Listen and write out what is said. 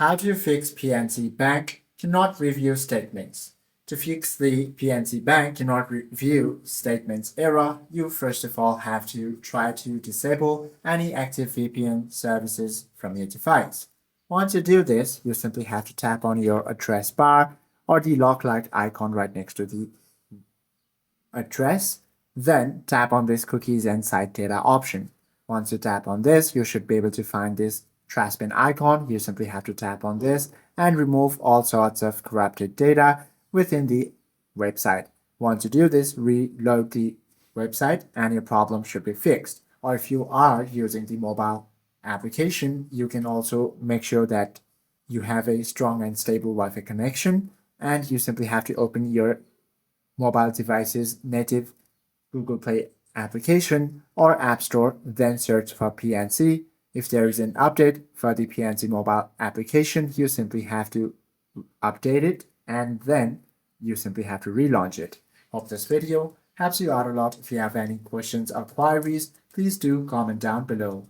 How to fix PNC Bank cannot review statements. To fix the PNC Bank cannot review statements error, you first of all have to try to disable any active VPN services from your device. Once you do this, you simply have to tap on your address bar or the lock light icon right next to the address. Then tap on this cookies and site data option. Once you tap on this, you should be able to find this trash bin icon. You simply have to tap on this and remove all sorts of corrupted data within the website. Once you do this, reload the website and your problem should be fixed. Or if you are using the mobile application, you can also make sure that you have a strong and stable Wi-Fi connection, and you simply have to open your mobile device's native Google Play application or App Store, then search for PNC. If there is an update for the PNC Mobile application, you simply have to update it and then you simply have to relaunch it. Hope this video helps you out a lot. If you have any questions or queries, please do comment down below.